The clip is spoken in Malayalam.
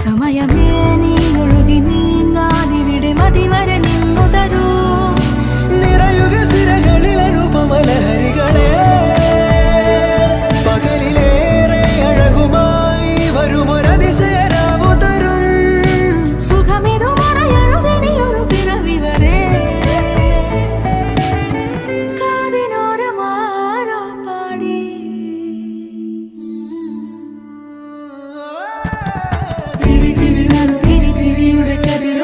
സമയമേ നീ ഒഴുകി നീങ്ങാതിവിടെ മതിവരെ നിന്നു തരൂ നിറയുക സിരകളിൽ അനുപമലഹരികളെ പകലിലേറെ അഴകുമായി വരുമൊരതിശയരാവു തരും സുഖമിതു മറയരുതിനിയൊരു പിറവി വരെ കാതിനോരമാരോ പാടി തിരി തിരി തിരിയുടെ കതിര